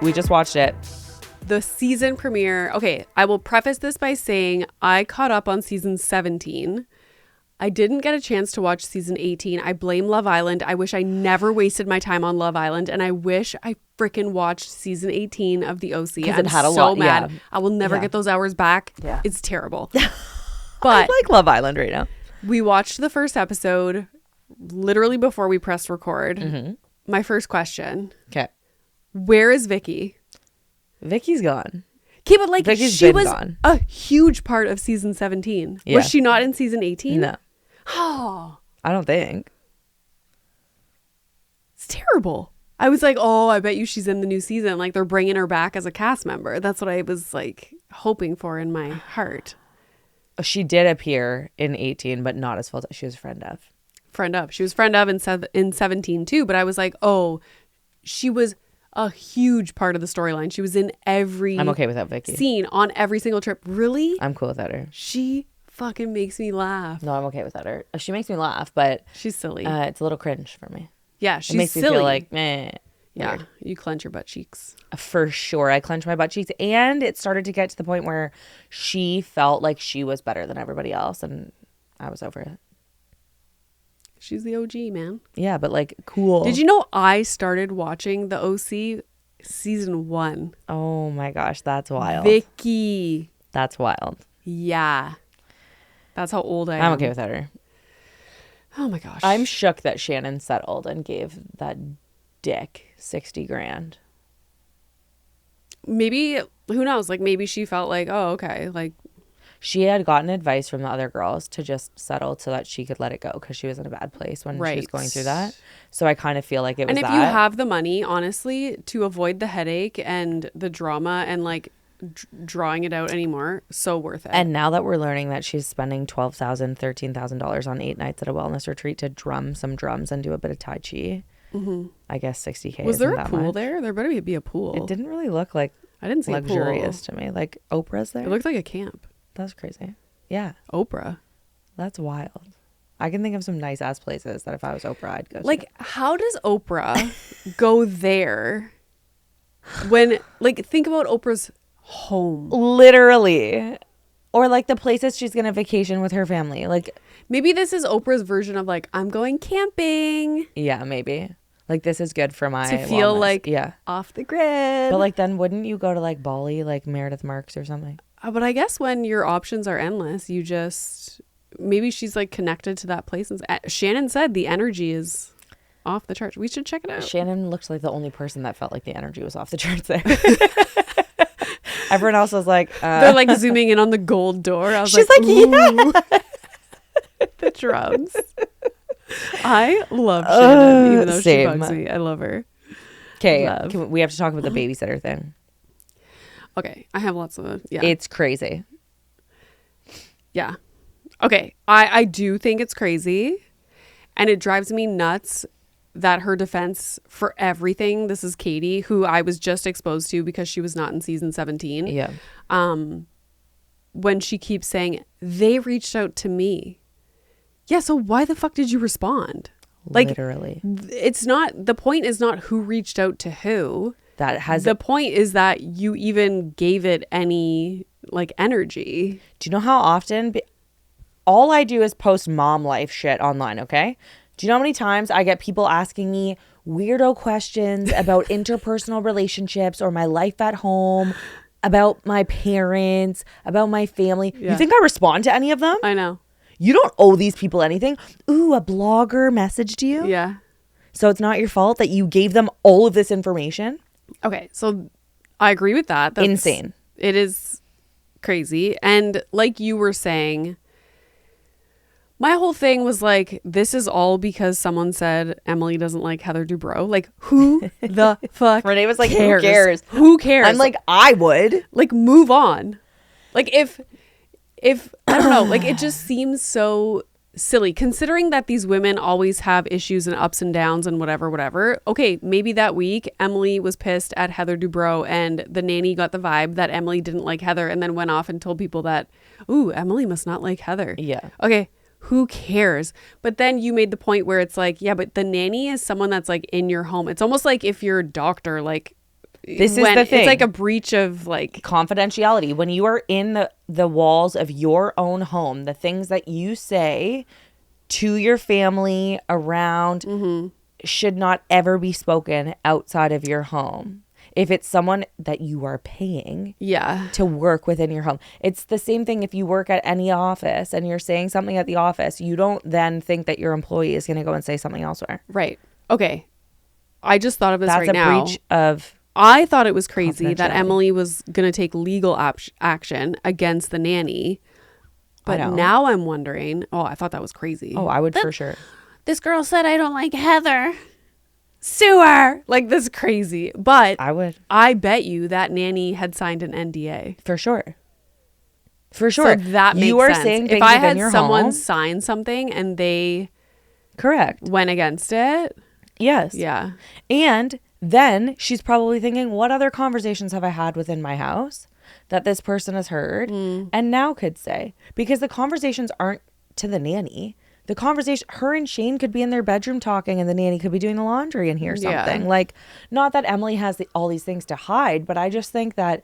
We just watched it. The season premiere. Okay, I will preface this by saying I caught up on season 17. I didn't get a chance to watch season 18. I blame Love Island. I wish I never wasted my time on Love Island. And I wish I freaking watched season 18 of the OC. I'm had a so lot, mad. yeah. I will never get those hours back. Yeah. It's terrible. I But like Love Island right now. we watched the first episode literally before we pressed record. Mm-hmm. My first question. Okay. Where is Vicky? Vicky's gone. Okay, but like Vicky's she been was gone. a huge part of season 17. Yeah. Was she not in season 18? No. Oh, I don't think. it's terrible. I was like, oh, I bet you she's in the new season. Like they're bringing her back as a cast member. That's what I was like hoping for in my heart. She did appear in 18, but not as full. She was a friend of. Friend of. She was friend of in 17 too. But I was like, oh, she was a huge part of the storyline. She was in every I'm okay without Vicky. scene on every single trip. Really? I'm cool without her. She fucking makes me laugh. No, I'm okay without her. She makes me laugh, but She's silly. it's a little cringe for me. Yeah, she's It makes silly. me feel like, meh. Yeah, Weird. you clench your butt cheeks. For sure. I clenched my butt cheeks. And it started to get to the point where she felt like she was better than everybody else. And I was over it. She's the OG, man. Yeah, but like, cool. Did you know I started watching the OC season 1? Oh my gosh, that's wild. Vicky. That's wild. Yeah. That's how old I am. I'm okay without her. Oh my gosh. I'm shook that Shannon settled and gave that dick 60 grand. Maybe, who knows? Like maybe she felt like, oh, okay. Like, She had gotten advice from the other girls to just settle so that she could let it go because she was in a bad place when she was Right. going through that. So I kind of feel like it was and if that. you have the money, honestly, to avoid the headache and the drama and like drawing it out anymore, so worth it. And now that we're learning that she's spending $12,000, $13,000 on 8 nights at a wellness retreat to drum some drums and do a bit of Tai Chi, I guess $60K. Was there isn't a that pool much. there? There better be a pool. It didn't really look like I didn't see luxurious a pool. to me. Like Oprah's there. It looked like a camp. That's crazy. Yeah, Oprah. that's wild. I can think of some nice ass places that if I was Oprah, I'd go. Like, how does Oprah go there when, like, think about Oprah's home. Literally. Or like the places she's gonna vacation with her family. Like, Maybe this is Oprah's version of, like, I'm going camping yeah, maybe. Like, this is good for my to feel wellness. like yeah. off the grid. But like, then wouldn't you go to like Bali, like Meredith Marks or something? But I guess when your options are endless, you just, maybe she's like connected to that place. And Shannon said the energy is off the charts. We should check it out. Shannon looked like the only person that felt like the energy was off the charts there. Everyone else was like, They're like zooming in on the gold door. I was she's like, like, ooh. The drums. I love Shannon, even though same. she bugs me. I love her. okay, Love. we have to talk about the babysitter thing. Okay, I have lots of, yeah. It's crazy. Yeah. Okay, I do think it's crazy. And it drives me nuts that her defense for everything, this is Katie, who I was just exposed to because she was not in season 17. Yeah. When she keeps saying, they reached out to me. Yeah, so why the fuck did you respond? Like, Literally. it's not, the point is not who reached out to who. That has The point is that you even gave it any like energy. Do you know how often all I do is post mom life shit online, okay? Do you know how many times I get people asking me weirdo questions about interpersonal relationships or my life at home, about my parents, about my family? Yeah. You think I respond to any of them? I know. You don't owe these people anything. Ooh, a blogger messaged you? Yeah. So it's not your fault that you gave them all of this information? Okay, so I agree with that. That's Insane. It is crazy. And like you were saying, my whole thing was like, this is all because someone said Emily doesn't like Heather Dubrow. Like, who the fuck Renee was like, cares? who cares? Who cares? I'm like, I would. like, move on. Like, if I don't know, like, it just seems so silly considering that these women always have issues and ups and downs and whatever. Okay, maybe that week Emily was pissed at Heather Dubrow and the nanny got the vibe that Emily didn't like Heather and then went off and told people that, ooh, Emily must not like Heather. Yeah. Okay, who cares? But then you made the point where it's like, yeah, but the nanny is someone that's like in your home. It's almost like if your doctor like This is the thing. It's like a breach of like confidentiality. When you are in the walls of your own home, the things that you say to your family around should not ever be spoken outside of your home. If it's someone that you are paying to work within your home. It's the same thing if you work at any office and you're saying something at the office, you don't then think that your employee is going to go and say something elsewhere. Right. Okay. I just thought of this right now. That's a breach of... I thought it was crazy that Emily was going to take legal action against the nanny. But now I'm wondering, I thought that was crazy. Oh, I would for sure. This girl said I don't like Heather. Sue her. Like, this is crazy. But I bet you that nanny had signed an NDA. For sure. For sure. So that makes you are sense. saying if I had someone home, sign something and they correct went against it. Yes. Yeah. And then she's probably thinking, what other conversations have I had within my house that this person has heard and now could say? Because the conversations aren't to the nanny. The conversation, her and Shane could be in their bedroom talking and the nanny could be doing the laundry and hear something. Like, not that Emily has all these things to hide, but I just think that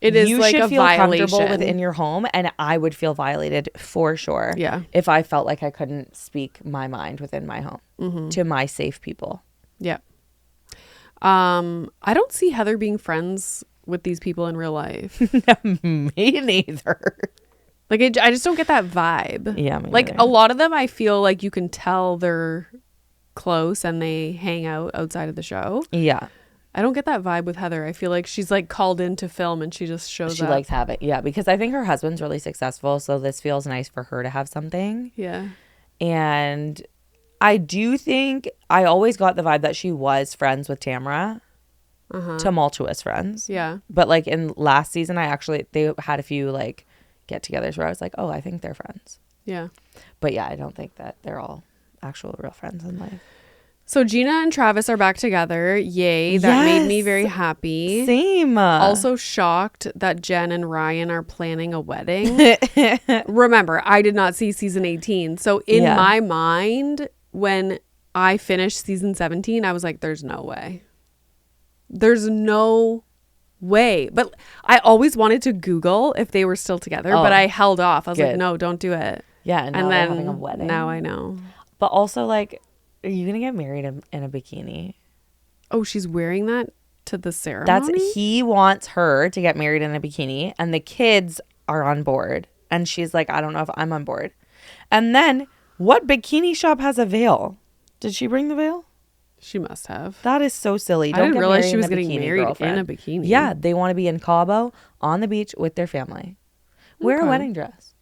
it is you like should a feel violation. comfortable within your home, and I would feel violated for sure. Yeah. If I felt like I couldn't speak my mind within my home to my safe people. Yeah. I don't see Heather being friends with these people in real life. Me neither. Like, I just don't get that vibe. Yeah, me like neither. a lot of them, I feel like you can tell they're close and they hang out outside of the show. Yeah. I don't get that vibe with Heather. I feel like she's like called in to film and she just shows up. She likes having, because I think her husband's really successful, so this feels nice for her to have something. Yeah. And I do think, I always got the vibe that she was friends with Tamara. Tumultuous friends. Yeah. But like in last season, they had a few like get-togethers where I was like, oh, I think they're friends. Yeah. But yeah, I don't think that they're all actual real friends in life. So Gina and Travis are back together. Yay. That made me very happy. Same. Also shocked that Jen and Ryan are planning a wedding. Remember, I did not see season 18. So in my mind, when I finished season 17, I was like, there's no way. There's no way. But I always wanted to Google if they were still together, but I held off. I was like, no, don't do it. Yeah. And then they're having a wedding. Now I know. But also, like, are you going to get married in a bikini? Oh, she's wearing that to the ceremony? He wants her to get married in a bikini, and the kids are on board. And she's like, I don't know if I'm on board. And then, what bikini shop has a veil? Did she bring the veil? She must have. That is so silly. I didn't realize she was getting married in a bikini. Yeah, they want to be in Cabo on the beach with their family. Wear a wedding dress.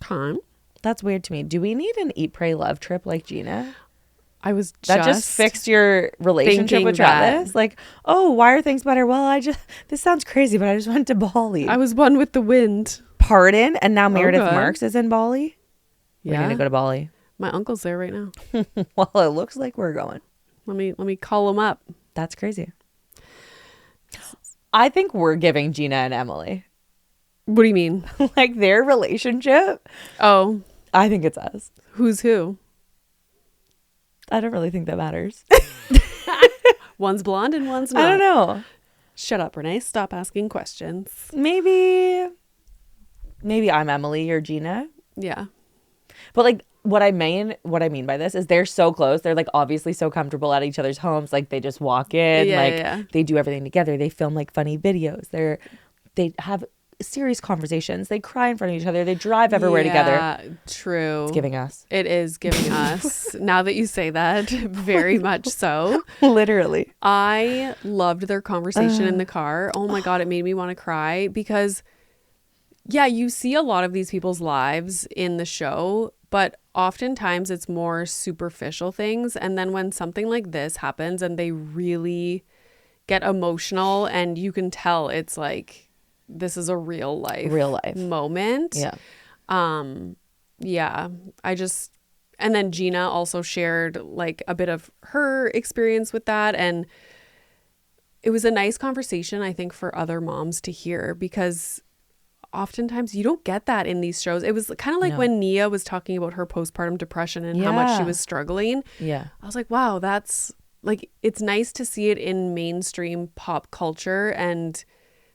Okay. That's weird to me. Do we need an eat, pray, love trip like Gina? I was that just fixed your relationship with Travis. Like, oh, why are things better? Well, this sounds crazy, but I just went to Bali. I was one with the wind. Pardon? And now Meredith Marks is in Bali? Yeah. We're going to go to Bali. My uncle's there right now. Well, it looks like we're going. Let me call him up. That's crazy. I think we're giving Gina and Emily. What do you mean? Like their relationship? Oh. I think it's us. Who's who? I don't really think that matters. One's blonde and one's not. I don't know. Shut up, Renee. Stop asking questions. Maybe I'm Emily, you're Gina. Yeah. But like what I mean by this is they're so close. They're like obviously so comfortable at each other's homes. Like they just walk in, they do everything together. They film like funny videos. They have serious conversations. They cry in front of each other. They drive everywhere together. Yeah, true. It's giving us. It is giving us. Now that you say that, very much so. Literally. I loved their conversation in the car. Oh my God, it made me want to cry because, yeah, you see a lot of these people's lives in the show, but oftentimes it's more superficial things. And then when something like this happens and they really get emotional and you can tell it's like, this is a real life moment. Yeah. Yeah. And then Gina also shared like a bit of her experience with that. And it was a nice conversation, I think, for other moms to hear because oftentimes you don't get that in these shows. It was kind of like when Nia was talking about her postpartum depression and how much she was struggling. Yeah. I was like, wow, that's like, it's nice to see it in mainstream pop culture and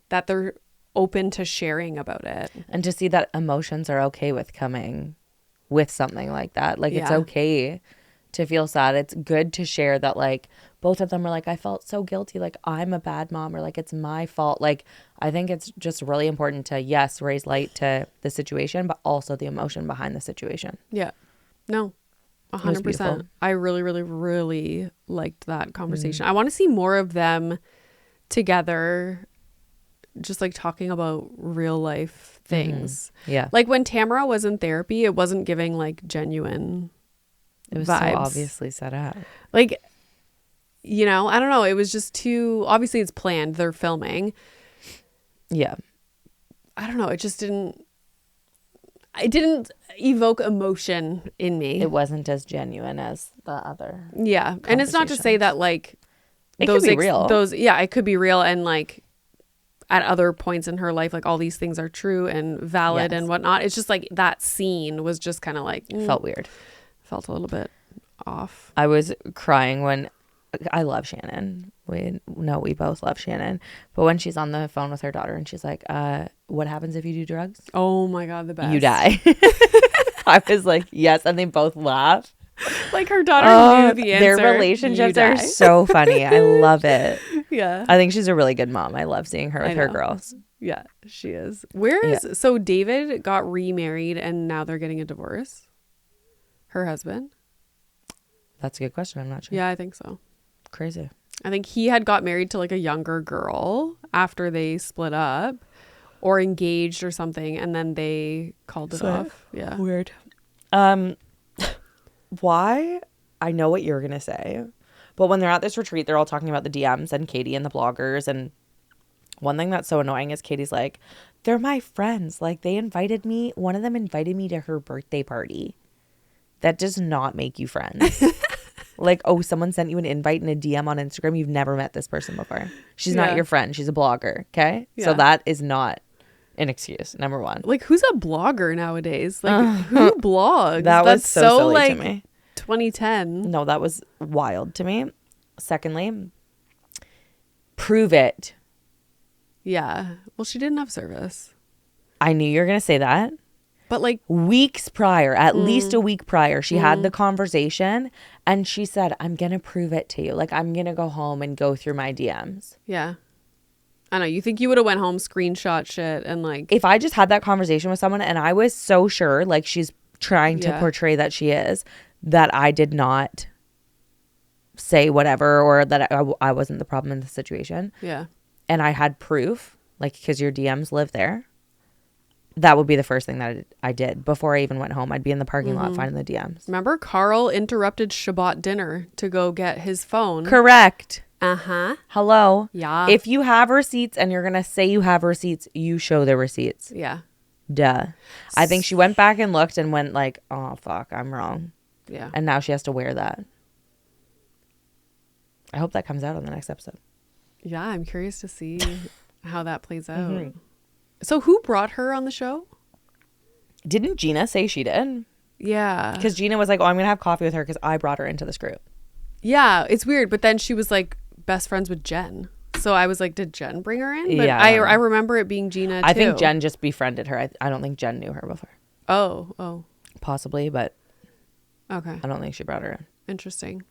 that they're open to sharing about it. And to see that emotions are okay with coming with something like that. Like, it's Yeah. okay to feel sad. It's good to share that, like, both of them are like, I felt so guilty. Like, I'm a bad mom, or like, it's my fault. Like, I think it's just really important to, yes, raise light to the situation, but also the emotion behind the situation. Yeah. No. was beautiful. 100%. I really, really, really liked that conversation. I want to see more of them together, just like talking about real life things. Yeah. Like when Tamara was in therapy, it wasn't giving like genuine It was vibes. so obviously set up. Like, you know, I don't know. It was just too, obviously it's planned. They're filming. Yeah. I don't know. It just it didn't evoke emotion in me. It wasn't as genuine as the other. Yeah. And it's not to say that like It could be real. Yeah, it could be real. And like at other points in her life, like all these things are true and valid Yes. and whatnot. It's just like that scene was just kind of like Felt weird. Felt a little bit off. I was crying when I love Shannon. We both love Shannon. But when she's on the phone with her daughter and she's like, what happens if you do drugs? Oh my God, the best. You die. I was like, yes. And they both laugh. Like her daughter knew the answer. Their relationships You are die. so funny. I love it. Yeah. I think she's a really good mom. I love seeing her with I her know. girls. Yeah, she is. Where is so David got remarried and now they're getting a divorce? Her husband? That's a good question. I'm not sure. Yeah, I think so. Crazy. I think he had got married to like a younger girl after they split up or engaged or something, and then they called it off. Yeah. Weird. Why? I know what you're gonna say, but when they're at this retreat, they're all talking about the DMs and Katie and the bloggers. And one thing that's so annoying is Katie's like, they're my friends. Like, they invited me. One of them invited me to her birthday party. That does not make you friends. Like, oh, someone sent you an invite in a DM on Instagram. You've never met this person before. She's not your friend. She's a blogger. Okay. Yeah. So that is not an excuse. Number one. Like, who's a blogger nowadays? Like, who blogs? That was That's so silly like to me. 2010. No, that was wild to me. Secondly, prove it. Yeah. Well, she didn't have service. I knew you were going to say that. But like Weeks prior, at least a week prior, she had the conversation and she said, I'm going to prove it to you. Like, I'm going to go home and go through my DMs. yeah. I know. You think you would have went home, screenshot shit and like. If I just had that conversation with someone and I was so sure, like, she's trying to Yeah. portray that she is, that I did not say whatever, or that I wasn't the problem in the situation, Yeah. and I had proof, like, because your DMs live there, that would be the first thing that I did before I even went home. I'd be in the parking lot finding the DMs. Remember, Carl interrupted Shabbat dinner to go get his phone. Correct. Uh-huh. Hello. Yeah. If you have receipts and you're going to say you have receipts, you show the receipts. Yeah. Duh. I think she went back and looked and went like, oh, fuck, I'm wrong. Yeah. And now she has to wear that. I hope that comes out on the next episode. Yeah, I'm curious to see how that plays out. Mm-hmm. So who brought her on the show? Didn't Gina say she did? Yeah. Because Gina was like, oh, I'm going to have coffee with her because I brought her into this group. Yeah, it's weird. But then she was like best friends with Jen. So I was like, did Jen bring her in? But Yeah, I I don't know. remember it being Gina too. I think Jen just befriended her. I don't think Jen knew her before. Oh. Possibly, but Okay. I don't think she brought her in. Interesting.